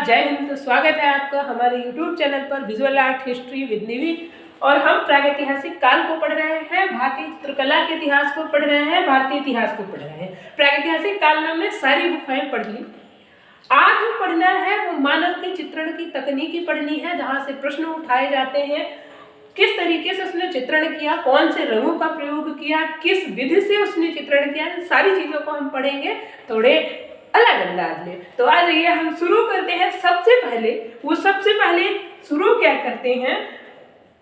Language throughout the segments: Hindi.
जय हिंद। तो स्वागत है आपका हमारे YouTube चैनल पर विजुअल आर्ट हिस्ट्री विद निवी। और हम प्रागैतिहासिक काल को पढ़ रहे हैं, भारतीय चित्रकला के इतिहास को पढ़ रहे हैं, भारतीय इतिहास को पढ़ रहे हैं। प्रागैतिहासिक काल में हमने सारी गुफाएं पढ़ ली। आज जो पढ़ना है वो मानव के चित्रण की तकनीकी पढ़नी है, जहाँ से प्रश्न उठाए जाते हैं, किस तरीके से उसने चित्रण किया, कौन से रंगों का प्रयोग किया, किस विधि से उसने चित्रण किया, इन सारी चीजों को हम पढ़ेंगे थोड़े अलग अंदाज में। तो आ जाइए हम शुरू करते हैं। सबसे पहले शुरू क्या करते हैं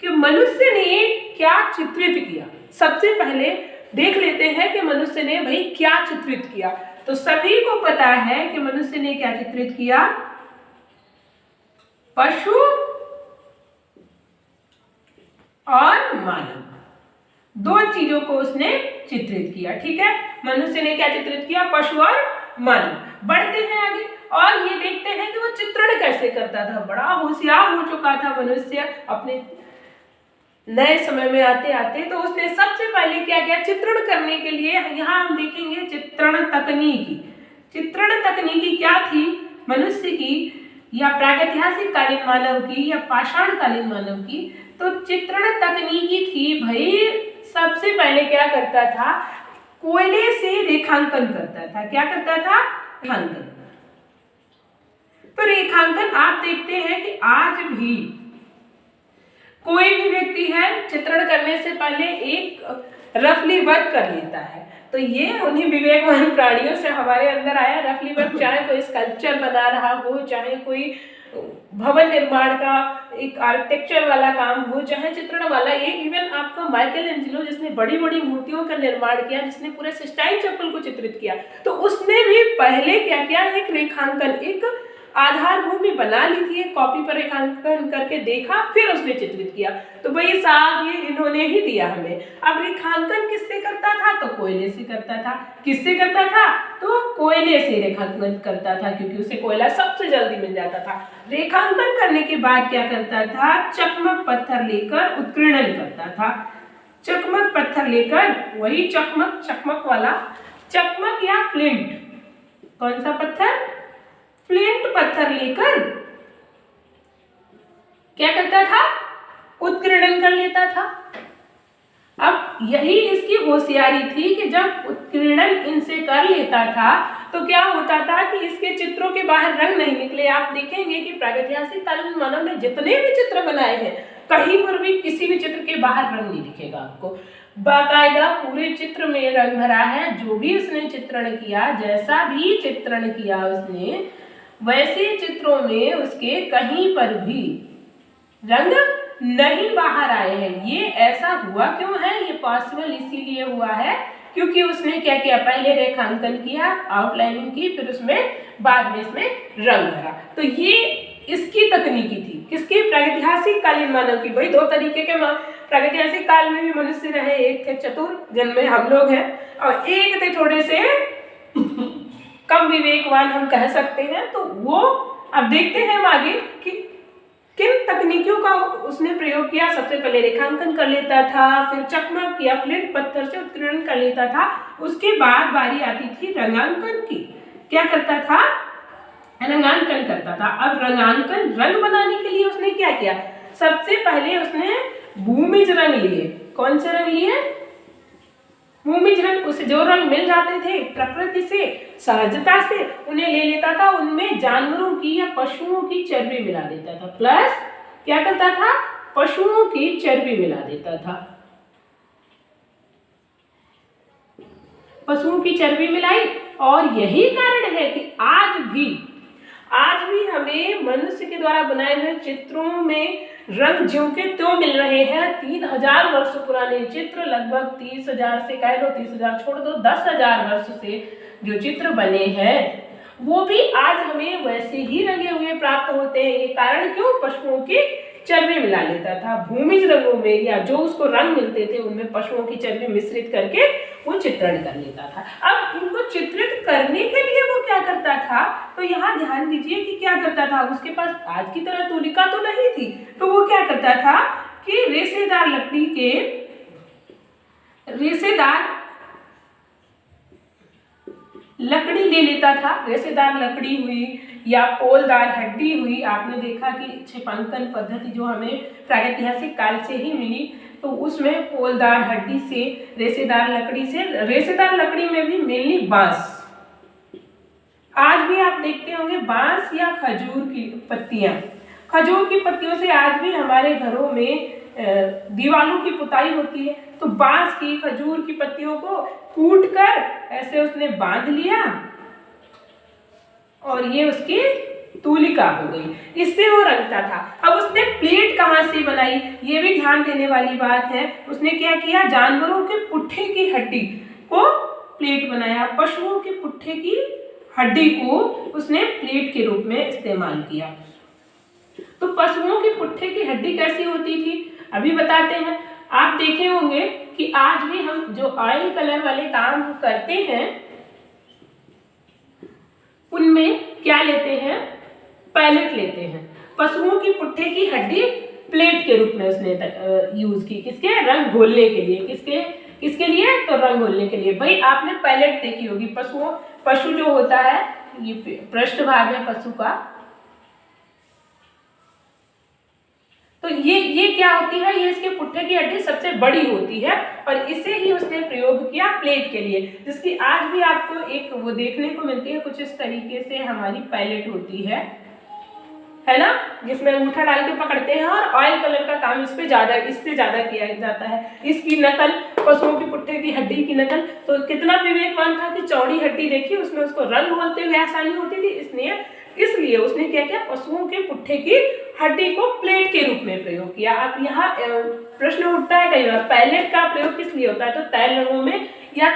कि मनुष्य ने क्या चित्रित किया। सबसे पहले देख लेते हैं कि मनुष्य ने भाई क्या चित्रित किया। तो सभी को पता है कि मनुष्य ने क्या चित्रित किया, पशु और मानव, दो चीजों को उसने चित्रित किया। ठीक है, मनुष्य ने क्या चित्रित किया, पशु और मानव। बढ़ते हैं आगे और ये देखते हैं कि वो चित्रण कैसे करता था। बड़ा होशियार हो चुका था मनुष्य अपने नए समय में आते आते। तो उसने सबसे पहले क्या किया, चित्रण करने के लिए यहाँ हम देखेंगे चित्रण तकनीकी। चित्रण तकनीकी क्या थी मनुष्य की, या प्रागैतिहासिक कालीन मानव की या पाषाण कालीन मानव की। तो चित्रण तकनीकी थी भाई, सबसे पहले क्या करता था, कोयले से रेखांकन करता था। क्या करता था, रेखांकन। तो रेखांकन आप देखते हैं कि आज भी कोई भी व्यक्ति है चित्रण करने से पहले एक रफली वर्क कर लेता है। तो ये उन्हीं विवेकवान प्राणियों से हमारे अंदर आया रफली वर्क। चाहे कोई स्कल्पचर बना रहा हो, चाहे कोई भवन निर्माण का एक आर्किटेक्चर वाला काम हो, चाहे चित्रण वाला, एक इवन आपका माइकल एंजेलो जिसने बड़ी बड़ी मूर्तियों का निर्माण किया, जिसने पूरे सिस्टाइन चैपल को चित्रित किया, तो उसने भी पहले क्या किया, एक रेखांकन, एक आधार भूमि बना ली थी, एक कॉपी पर रेखांकन करके देखा, फिर उसने चित्रित किया। तो भाई साहब ये इन्होंने ही दिया हमें। अब रेखांकन किससे करता था, तो कोयले से करता था। किससे करता था, तो कोयले से रेखांकन करता था, क्योंकि उसे कोयला सबसे जल्दी मिल जाता था। रेखांकन करने के बाद क्या करता था, चकमक पत्थर लेकर उत्कीर्णन करता था। चकमक पत्थर लेकर, वही चकमक वाला, चकमक या फ्लिंट, कौन सा पत्थर, फ्लिंट पत्थर लेकर क्या करता था, उत्कीर्णन कर लेता था। अब यही इसकी होशियारी थी कि जब उत्कीर्णन इनसे कर लेता था तो क्या होता था कि इसके चित्रों के बाहर रंग नहीं निकले। आप देखेंगे कि प्रागैतिहासिक कालीन मानव ने जितने भी चित्र बनाए हैं, कहीं पर भी किसी भी चित्र के बाहर रंग नहीं दिखेगा आपको। बाकायदा पूरे चित्र में रंग भरा है। जो भी उसने चित्रण किया, जैसा भी चित्रण किया उसने, वैसे चित्रों में उसके कहीं पर भी रंग नहीं बाहर आए हैं। ये ऐसा हुआ क्यों है, ये पॉसिबल इसीलिए हुआ है क्योंकि उसने क्या किया, पहले रेखांकन किया, आउटलाइनिंग की, फिर उसमें बाद में इसमें रंग भरा। तो ये इसकी तकनीकी थी, किसकी, प्रागैतिहासिक कालीन मानव की। भाई दो तरीके के प्रागैतिहासिक काल में भी मनुष्य रहे, एक थे चतुर जिनमें हम लोग हैं, और एक थे थोड़े से कम विवेकवान हम कह सकते हैं। तो वो अब देखते हैं हम आगे कि किन तकनीकियों का उसने प्रयोग किया। सबसे पहले रेखांकन कर लेता था, फिर चकमक या फ्लिंट पत्थर से उत्कीर्णन कर लेता था, उसके बाद बारी आती थी रंगांकन की। क्या करता था, रंगांकन करता था। अब रंगांकन, रंग बनाने के लिए उसने क्या किया, सबसे पहले उसने भूमिज रंग लिए। कौन से रंग लिए, भूमिज रंग। उसे जो रंग मिल जाते थे प्रकृति से, सहजता से उन्हें ले लेता था। उनमें जानवरों की या पशुओं की चर्बी मिला देता था, प्लस क्या करता था, पशुओं की चर्बी मिला देता था। पशुओं की चर्बी मिलाई, और यही कारण है कि आज भी हमें मनुष्य के द्वारा बनाए हुए चित्रों में रंग ज्यों के त्यों मिल रहे हैं। 3000 वर्ष पुराने चित्र, लगभग 30,000 से कह लो, 30,000 छोड़ दो, 10,000 वर्ष से जो चित्र बने हैं वो भी आज हमें वैसे ही रंगे हुए प्राप्त होते हैं। ये कारण क्यों, पशुओं की चर्बी मिला लेता था भूमिज रंगों में, या जो उसको रंग मिलते थे उनमें पशुओं की चर्बी मिश्रित करके वो चित्रण कर लेता था। अब इनको चित्रित करने के लिए वो क्या करता था, तो यहाँ ध्यान दीजिए कि क्या करता था, उसके पास आज की तरह तूलिका तो नहीं थी। तो वो क्या करता था कि रेशेदार लकड़ी के, रेशेदार लकड़ी ले लेता था। रेशेदार लकड़ी हुई या पोलदार हड्डी हुई। आपने देखा कि छेपांकन पद्धति जो हमें प्रागैतिहासिक काल से ही मिली, तो उसमें पोलदार हड्डी से, रेशेदार लकड़ी में भी मेनली बांस। आज भी आप देखते होंगे बांस या खजूर की पत्तियां, खजूर की पत्तियों से आज भी हमारे घरों में दीवारों की पुताई होती है। तो बांस की, खजूर की पत्तियों को कूट कर ऐसे उसने बांध लिया और ये उसकी तूलिका हो गई, इससे वो रंगता था। अब उसने प्लेट कहाँ से बनाई, ये भी ध्यान देने वाली बात है। उसने क्या किया, जानवरों के पुट्ठे की हड्डी को प्लेट बनाया। पशुओं के पुट्ठे की हड्डी को उसने प्लेट के रूप में इस्तेमाल किया। तो पशुओं के पुट्ठे की हड्डी कैसी होती थी, अभी बताते हैं। आप देखे होंगे कि आज भी हम जो ऑयल कलर वाले काम करते हैं उनमें क्या लेते हैं, पैलेट लेते हैं। पशुओं की पुट्ठे की हड्डी प्लेट के रूप में उसने यूज की, किसके, रंग घोलने के लिए। किसके लिए, तो रंग घोलने के लिए। भाई आपने पैलेट देखी होगी, पशु जो होता है, ये पृष्ठभाग है पशु का, तो ये क्या होती है, ये इसके पुट्ठे की हड्डी सबसे बड़ी होती है और इसे ही उसने प्रयोग किया प्लेट के लिए, जिसकी आज भी आपको एक वो देखने को मिलती है कुछ इस तरीके से हमारी पैलेट होती है ना, जिसमें अंगूठा डाल के पकड़ते हैं और ऑयल कलर का काम इससे ज्यादा किया जाता है। इसकी नकल, पशुओं की पुट्ठे की हड्डी की नकल, तो कितना विवेकवान था कि चौड़ी हड्डी देखी, उसमें उसको रंग घोलते हुए आसानी होती थी, इसलिए उसने क्या किया, पशुओं के पुट्ठे की हड्डी को प्लेट के रूप में प्रयोग किया। अब यहाँ प्रश्न उठता है कई बार, पैलेट का प्रयोग किस लिए होता है, तो तैल रंगों में या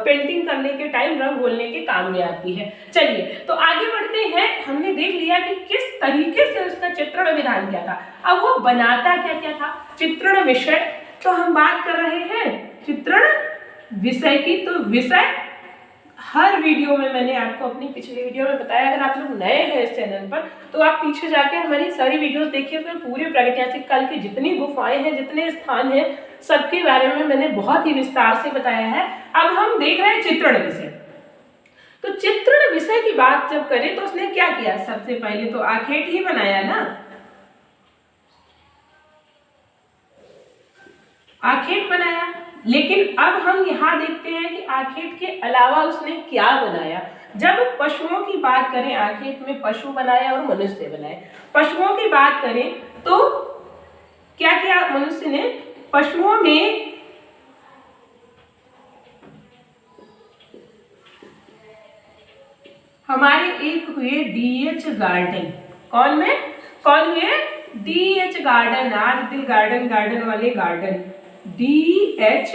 पेंटिंग करने के टाइम रंग घोलने के काम में आती है। चलिए तो आगे बढ़ते हैं। हमने देख लिया कि किस तरीके से उसका चित्रण विधान क्या था। अब वो बनाता क्या क्या था, चित्रण विषय, तो हम बात कर रहे हैं चित्रण विषय की। तो विषय हर वीडियो में मैंने आपको अपनी पिछले वीडियो में बताया, अगर आप लोग नए हैं इस चैनल पर तो आप पीछे जाके हमारी सारी वीडियोस देखिए, उसमें पूरे प्रागैतिहासिक काल की जितनी गुफाएं हैं, जितने स्थान हैं, सबके बारे में मैंने बहुत ही विस्तार से बताया है। अब हम देख रहे हैं चित्रण विषय। तो चित्रण विषय की बात जब करें तो उसने क्या किया, सबसे पहले तो आखेट ही बनाया ना, आखेट बनाया। लेकिन अब हम यहाँ देखते हैं कि आखेट के अलावा उसने क्या बनाया। जब पशुओं की बात करें, आखेट में पशु बनाए और मनुष्य बनाए। पशुओं की बात करें तो क्या किया मनुष्य ने, पशुओं में हमारे एक हुए डीएच गार्डन। कौन हुए, डीएच गार्डन, आज दिल गार्डन वाले गार्डन, डीएच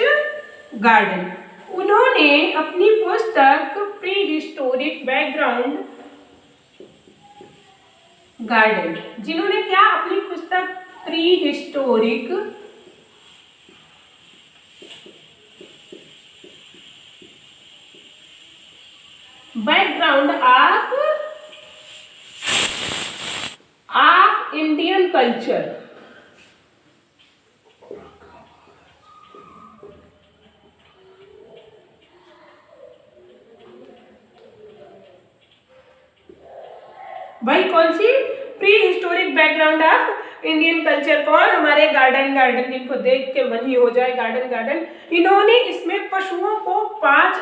गार्डन। उन्होंने अपनी पुस्तक प्री हिस्टोरिक बैकग्राउंड गार्डन, जिन्होंने क्या, अपनी पुस्तक prehistoric background of Indian culture, भाई कौन सी, prehistoric background of Indian culture. कौन, हमारे गार्डन जिनको देख के मन ही हो जाए गार्डन। इन्होंने इसमें पशुओं को 5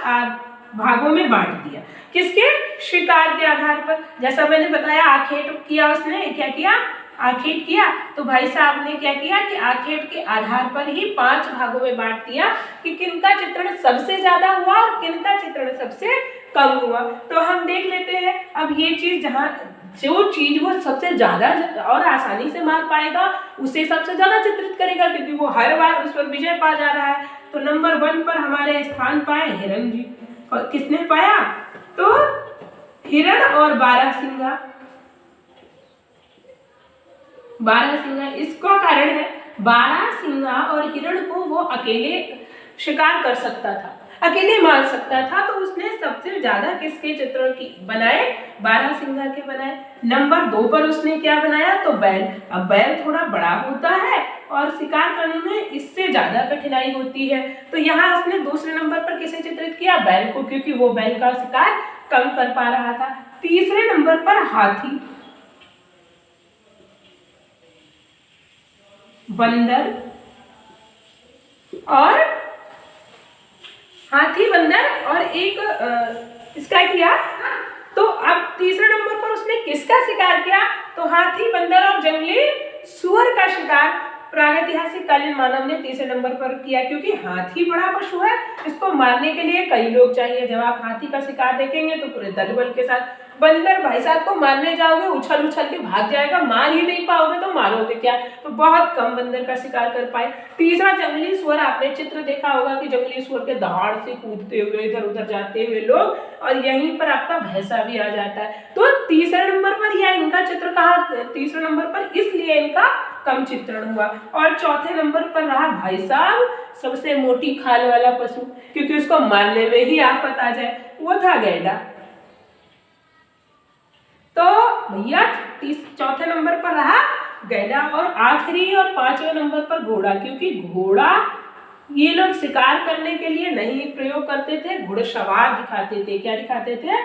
भागों में बांट दिया। किसके, शिकार के आधार पर। जैसा मैंने बताया आखेट किया, उसने क्या किया, आखेट किया। तो भाई साहब ने क्या किया कि आखेट के आधार पर ही 5 भागों में बांट दिया कि किनका चित्रण सबसे ज्यादा हुआ और किनका चित्रण सबसे कम हुआ। तो हम देख लेते हैं। अब ये चीज, जहाँ जो चीज वो सबसे ज्यादा और आसानी से मार पाएगा उसे सबसे ज्यादा चित्रित करेगा, क्योंकि वो हर बार उस पर विजय पा जा रहा है। तो नंबर 1 पर हमारे स्थान पाए हिरण जी। और किसने पाया, तो हिरण और बारहसिंगा। इसका कारण है, बारहसिंगा और हिरण को वो अकेले शिकार कर सकता था, अकेले मार सकता था। तो उसने सबसे ज्यादा किसके चित्रण की बनाए, बारहसिंगा के बनाए। नंबर 2 पर उसने क्या बनाया, तो बैल। अब बैल थोड़ा बड़ा होता है और शिकार करने में इससे ज्यादा कठिनाई होती है। तो यहाँ उसने दूसरे नंबर पर किसे चित्रित किया, बैल को, क्योंकि वो बैल का शिकार कम कर पा रहा था। तीसरे नंबर पर हाथी, बंदर और हाथी, बंदर और एक इसका किया। तो अब तीसरे नंबर पर उसने किसका शिकार किया? तो हाथी, बंदर और जंगली सुअर का शिकार प्रागैतिहासिक कालीन मानव ने तीसरे नंबर पर किया, क्योंकि हाथी बड़ा पशु है, इसको मारने के लिए कई लोग चाहिए। जब आप हाथी का शिकार देखेंगे तो पूरे दल बल के साथ। बंदर भाई साहब को मारने जाओगे उछल उछल के भाग जाएगा, मार ही नहीं पाओगे तो मारोगे क्या? तो बहुत कम बंदर का शिकार कर पाए। तीसरा जंगली सुअर, आपने चित्र देखा होगा कि जंगली सुअर के दहाड़ से कूदते हुए इधर उधर जाते हुए लोग, और यहीं पर आपका भैंसा भी आ जाता है। तो तीसरे नंबर पर यह इनका चित्र कहा तीसरे नंबर पर, इसलिए इनका कम चित्रण हुआ। और चौथे नंबर पर रहा भाई साहब सबसे मोटी खाल वाला पशु, क्योंकि उसको मारने में ही आफत आ जाए, वो था गैंडा। तो भैया चौथे नंबर पर रहा गैंडा, और आखिरी और पांचवें नंबर पर घोड़ा, क्योंकि घोड़ा ये लोग शिकार करने के लिए नहीं प्रयोग करते थे, घुड़सवार दिखाते थे। क्या दिखाते थे?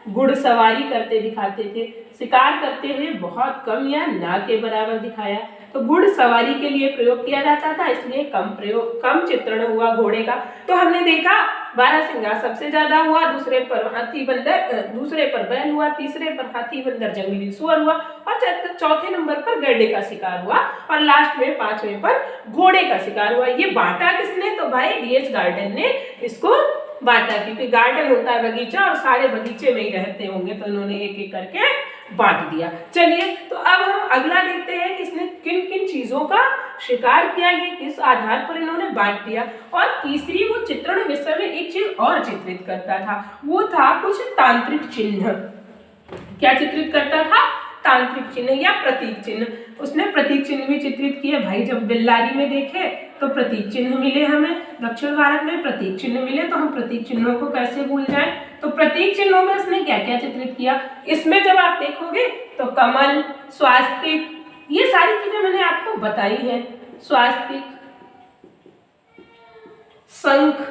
घुड़सवारी करते दिखाते थे। शिकार करते हुए बहुत कम या ना के बराबर दिखाया। तो घुड़सवारी के लिए प्रयोग किया जाता था, इसलिए कम चित्रण हुआ घोड़े का। तो हमने देखा बारहसिंगा सबसे ज्यादा हुआ, दूसरे पर हाथी बंदर, दूसरे पर बैल हुआ, तीसरे पर हाथी बंदर जंगली सुअर हुआ, और चौथे नंबर पर गैंडे का शिकार हुआ, और लास्ट में पांचवें पर घोड़े का शिकार हुआ। ये बांटा किसने? तो भाई डीएच गार्डन ने इसको बांटा, क्योंकि गार्डन होता है बगीचा और सारे बगीचे में ही रहते होंगे, तो उन्होंने एक एक करके बांट दिया। चलिए, तो अब हम अगला देखते हैं कि इसने किन किन चीजों का शिकार किया, ये किस आधार पर इन्होंने बांट दिया। और तीसरी, वो चित्रण विषय में एक चीज और चित्रित करता था, वो था कुछ तांत्रिक चिन्ह। क्या चित्रित करता था? तांत्रिक चिन्ह या प्रतीक चिन्ह। उसने प्रतीक चिन्ह भी चित्रित किए। भाई जब बेल्लारी में देखे तो प्रतीक चिन्ह मिले, हमें दक्षिण भारत में प्रतीक चिन्ह मिले, तो हम प्रतीक चिन्हों को कैसे भूल जाएं। तो प्रतीक चिन्हों में इसने क्या क्या चित्रित किया? इसमें जब आप देखोगे तो कमल, स्वास्तिक, ये सारी चीजें मैंने आपको बताई हैं। स्वास्तिक, शंख,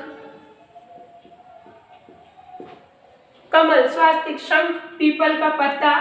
कमल, स्वास्तिक, शंख, पीपल का पत्ता।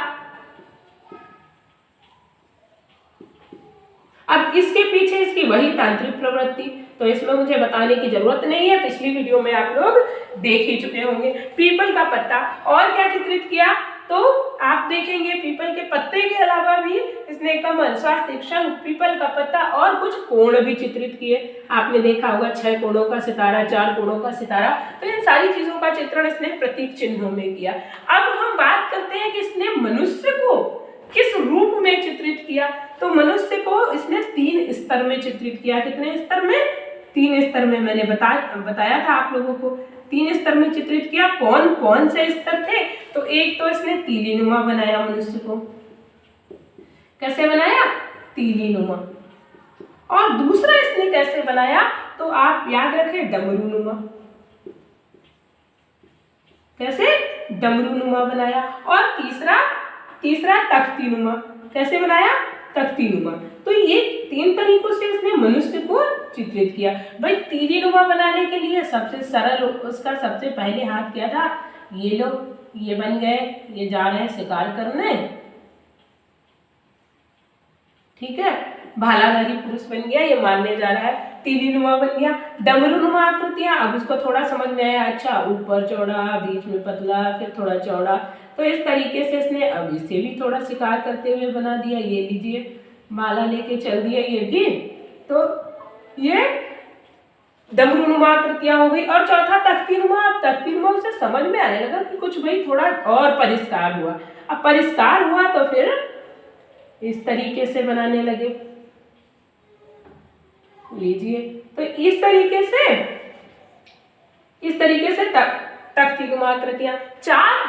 अब इसके पीछे इसकी वही तांत्रिक प्रवृत्ति, तो इसमें मुझे बताने की जरूरत नहीं है, पिछली वीडियो में आप लोग देख ही चुके होंगे। पीपल का पत्ता, और क्या चित्रित किया? तो आप देखेंगे पीपल के पत्ते के अलावा भी इसने कमल, स्वास्तिक, शंख, पीपल का पत्ता और कुछ कोण भी चित्रित किए। आपने देखा होगा 6 कोणों का सितारा, 4 कोणों का सितारा। तो इन सारी चीजों का चित्रण इसने प्रतीक चिन्हों में किया। अब हम बात करते हैं कि इसने मनुष्य को किस रूप में चित्रित किया। तो मनुष्य को इसने 3 स्तर में चित्रित किया। कितने स्तर में? 3 स्तर में। मैंने बताया था आप लोगों को, 3 स्तर में चित्रित किया। कौन कौन से स्तर थे? तो एक तो इसने तीलीनुमा बनाया मनुष्य को। कैसे बनाया? तीलीनुमा। और दूसरा इसने कैसे बनाया? तो आप याद रखें, डमरूनुमा। कैसे? डमरूनुमा बनाया। और तीसरा तख्तीनुमा। कैसे बनाया? तख्तीनुमा। तो ये 3 तरीकों से इसने मनुष्य को चित्रित किया। भाई तीलीनुमा बनाने के लिए सबसे सरल उसका सबसे पहले हाथ क्या था? ये लोग ये बन गए, ये जा रहे हैं शिकार करने, ठीक है, भालाधारी पुरुष बन गया, ये मारने जा रहा है, तीलीनुमा बन गया। डमरूनुमा आकृतियां, अब उसको थोड़ा समझ में आया, अच्छा ऊपर चौड़ा, बीच में पतला, फिर थोड़ा चौड़ा, तो इस तरीके से इसने अब इसे भी थोड़ा शिकार करते हुए बना दिया। ये लीजिए, माला लेके चल दिया ये भी। तो ये डमरूनुमा आकृतियां हो गई। और चौथा तख्तीनुमा। अब तख्तीनुमा उसे समझ में आने लगा कि कुछ भाई थोड़ा और परिष्कार हुआ। अब परिष्कार हुआ तो फिर इस तरीके से बनाने लगे। लीजिए, तो इस तरीके से तख्तीनुमा आकृतियां,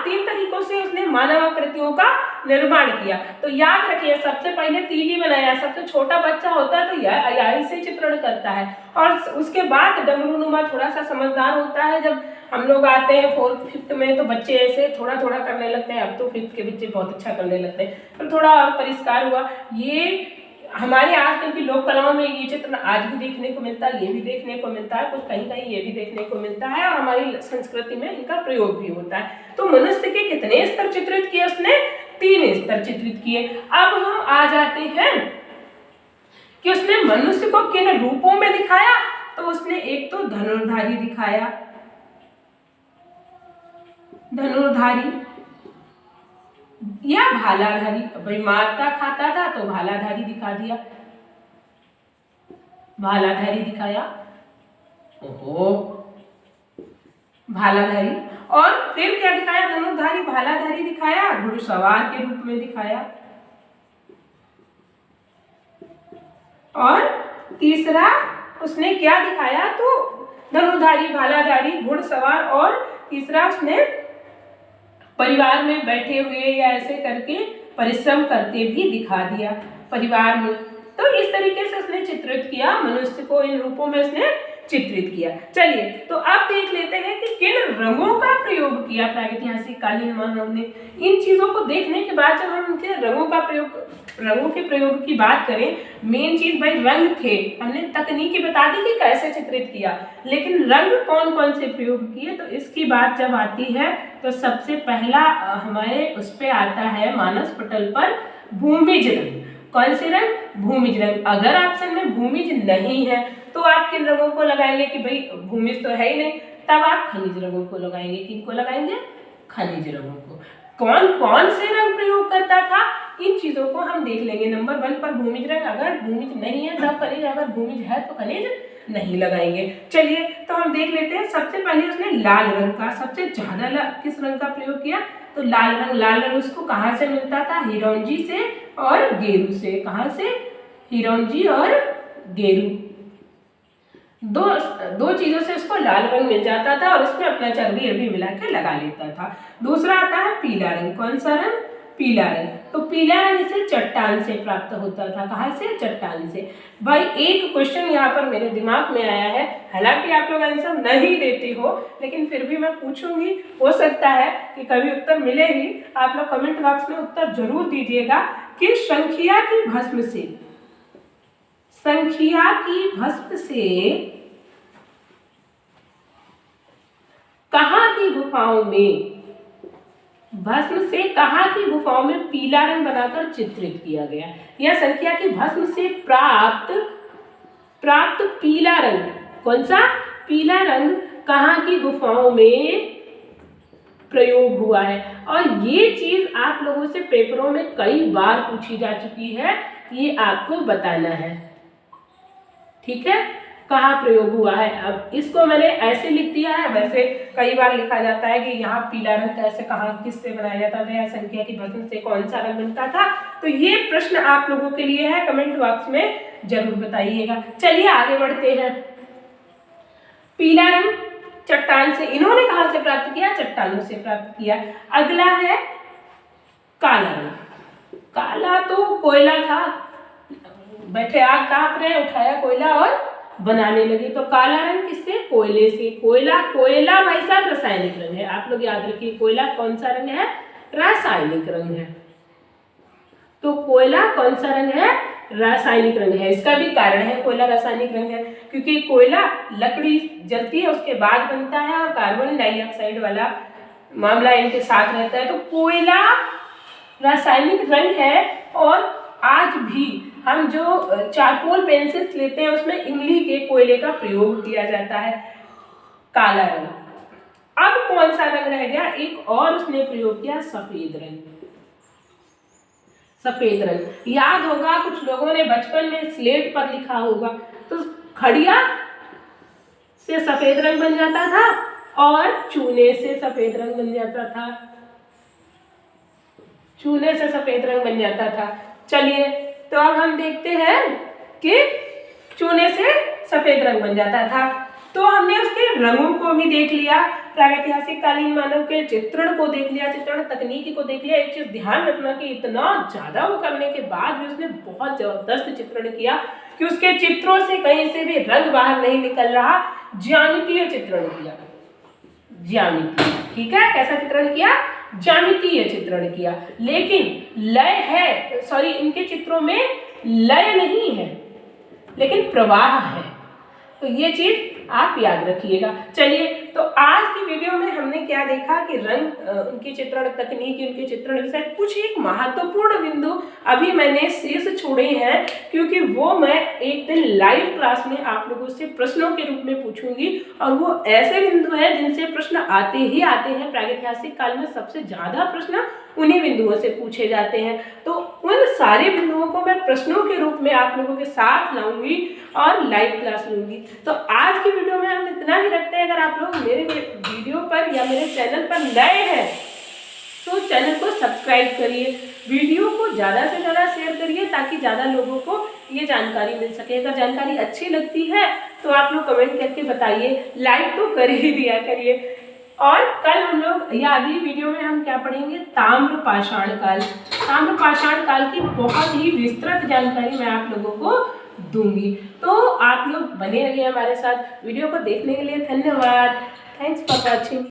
3 तरीकों से उसने मानव आकृतियों का निर्माण किया। तो याद रखिए, सबसे पहले तीली बनाया। सबसे छोटा बच्चा होता है तो यही से चित्रण करता है, और उसके बाद डमरूनुमा थोड़ा सा समझदार होता है। जब हम लोग आते हैं 4th 5th में तो बच्चे ऐसे थोड़ा थोड़ा करने लगते हैं। अब तो 5th के बच्चे बहुत अच्छा करने लगते हैं, तो थोड़ा और परिष्कार हुआ। ये हमारे आजकल की लोक कलाओं में ये चित्र आज भी देखने को मिलता है, ये भी देखने को मिलता है, कुछ कहीं कहीं ये भी देखने को मिलता है और हमारी संस्कृति में इनका प्रयोग भी होता है। तो मनुष्य के कितने स्तर चित्रित किए उसने? 3 स्तर चित्रित किए। अब हम आ जाते हैं कि उसने मनुष्य को किन रूपों में दिखाया। तो उसने एक तो धनुर्धारी दिखाया, धनुर्धारी या भालाधारी। भाई मारता खाता था तो भालाधारी दिखा दिया, भालाधारी दिखाया, ओहो भालाधारी। और फिर क्या दिखाया? धनुर्धारी, भालाधारी दिखाया, घुड़सवार के रूप में दिखाया। और तीसरा उसने क्या दिखाया? तो धनुर्धारी, भालाधारी, घुड़सवार और तीसरा उसने परिवार में बैठे हुए या ऐसे करके परिश्रम करते भी दिखा दिया परिवार में। तो इस तरीके से उसने चित्रित किया मनुष्य को, इन रूपों में उसने चित्रित किया। चलिए तो अब देख लेते हैं कि किन रंगों का प्रयोग किया प्रागैतिहासिक कालीन मानव ने। इन चीजों को देखने के बाद जब हम उनके रंगों का प्रयोग, रंगों के प्रयोग की बात करें, मेन चीज भाई रंग थे। हमने तकनीकी बता दी कि कैसे चित्रित किया, लेकिन रंग कौन कौन से प्रयोग किए, तो इसकी बात जब आती है तो सबसे पहला हमारे उस पे आता है मानस पटल पर भूमिज रंग। कौन से रंग? भूमिज रंग। अगर ऑप्शन में भूमिज नहीं है तो आप किन रंगों को लगाएंगे कि भाई भूमिज तो है ही नहीं, तब आप खनिज रंगों को लगाएंगे। किनको लगाएंगे? खनिज रंगों को। कौन कौन से रंग प्रयोग करता था, इन चीजों को हम देख लेंगे। नंबर 1 पर भूमिज रंग, अगर भूमिज नहीं है तब खनिज, अगर भूमिज है तो खनिज नहीं लगाएंगे। चलिए तो हम देख लेते हैं। सबसे पहले उसने लाल रंग का, सबसे ज्यादा किस रंग का प्रयोग किया? तो लाल रंग। लाल रंग उसको कहाँ से मिलता था? हिरौंजी से और गेरू से। कहाँ से? हिरौंजी और गेरू, दो चीजों से उसको लाल रंग मिल जाता था और उसमें अपना चर्बी अरबी मिला के लगा लेता था। दूसरा आता है पीला रंग। कौन सा रंग? पीला रंग। तो पीला रंग इसे चट्टान से प्राप्त होता था। कहाँ से? चट्टान से। भाई एक क्वेश्चन यहाँ पर मेरे दिमाग में आया है, हालांकि आप लोग आंसर नहीं देते हो, लेकिन फिर भी मैं पूछूंगी, हो सकता है कि कभी उत्तर मिले ही। आप लोग कमेंट बॉक्स में उत्तर जरूर दीजिएगा कि शंखिया की भस्म से, शंखिया की भस्म से कहाँ की गुफाओं में, भस्म से कहाँ की गुफाओं में पीला रंग बनाकर चित्रित किया गया, या शंखिया की भस्म से प्राप्त पीला रंग, कौन सा? पीला रंग कहाँ की गुफाओं में प्रयोग हुआ है। और ये चीज आप लोगों से पेपरों में कई बार पूछी जा चुकी है, ये आपको बताना है, ठीक है, कहाँ प्रयोग हुआ है। अब इसको मैंने ऐसे लिख दिया है, वैसे कई बार लिखा जाता है कि यहाँ पीला रंग कैसे, कहाँ, किससे बनाया जाता था, या शंखिया की भस्म से कौन सा रंग बनता था। तो ये प्रश्न आप लोगों के लिए है, कमेंट बॉक्स में जरूर बताइएगा। चलिए आगे बढ़ते हैं। पीला रंग चट्टान से, इन्होंने कहाँ से प्राप्त किया? चट्टानों से प्राप्त किया। अगला है काला रंग। काला तो कोयला था, बैठे आग ताप रहे, उठाया कोयला और बनाने लगे। तो काला रंग किससे? कोयले से। कोयला भाई साहब रासायनिक रंग है, आप लोग याद रखिए। कोयला कौन सा रंग है? रासायनिक रंग है। तो कोयला कौन सा रंग है? रासायनिक रंग है। इसका भी कारण है कोयला रासायनिक रंग है, क्योंकि कोयला लकड़ी जलती है उसके बाद बनता है और कार्बन डाइऑक्साइड वाला मामला इनके साथ रहता है। तो कोयला रासायनिक रंग है। और आज भी हम जो चारकोल पेंसिल्स लेते हैं उसमें इमली के कोयले का प्रयोग किया जाता है। काला रंग। अब कौन सा रंग रह गया? एक और उसने प्रयोग किया, सफेद रंग। सफेद रंग याद होगा, कुछ लोगों ने बचपन में स्लेट पर लिखा होगा, तो खड़िया से सफेद रंग बन जाता था और चूने से सफेद रंग बन जाता था, चूने से सफेद रंग बन जाता था। चलिए तो अब हम देखते हैं कि चूने से सफेद रंग बन जाता था। तो हमने उसके रंगों को भी देख लिया, प्रागैतिहासिक कालीन मानव के चित्रण को देख लिया, चित्रण तकनीकी को देख लिया। एक चीज ध्यान रखना कि इतना ज्यादा वो करने के बाद भी उसने बहुत जबरदस्त चित्रण किया कि उसके चित्रों से कहीं से भी रंग बाहर नहीं निकल रहा। ज्यामितीय चित्रण किया, ज्यामितीय, ठीक है, कैसा चित्रण किया? ज्यामितीय चित्रण किया। लेकिन लय है, सॉरी, इनके चित्रों में लय नहीं है लेकिन प्रवाह है। तो ये चीज आप याद रखिएगा। चलिए, तो आज की वीडियो में हमने क्या देखा कि रंग उनकी चित्रण तकनीक, उनके चित्रण के साथ कुछ एक महत्वपूर्ण बिंदु अभी मैंने शेष छोड़े हैं, क्योंकि वो मैं एक दिन लाइव क्लास में आप लोगों से प्रश्नों के रूप में पूछूंगी। और वो ऐसे बिंदु हैं जिनसे प्रश्न आते ही आते हैं। प्रागैतिहासिक काल में सबसे ज्यादा प्रश्न उन्हीं बिंदुओं से पूछे जाते हैं। तो उन सारे बिंदुओं को मैं प्रश्नों के रूप में आप लोगों के साथ लाऊंगी और लाइव क्लास लूंगी। तो आज की वीडियो में हम इतना ही रखते हैं। अगर आप लोग मेरे वीडियो पर या मेरे चैनल पर नए हैं तो चैनल को सब्सक्राइब करिए, वीडियो को ज़्यादा से ज़्यादा शेयर करिए ताकि ज़्यादा लोगों को ये जानकारी मिल सके। अगर जानकारी अच्छी लगती है तो आप लोग कमेंट करके बताइए, लाइक तो कर ही दिया करिए। और कल हम लोग या अगली वीडियो में हम क्या पढ़ेंगे, ताम्र पाषाण काल। ताम्र पाषाण काल की बहुत ही विस्तृत जानकारी मैं आप लोगों को दूंगी। तो आप लोग बने रहिए हमारे साथ। वीडियो को देखने के लिए धन्यवाद। Thanks for watching.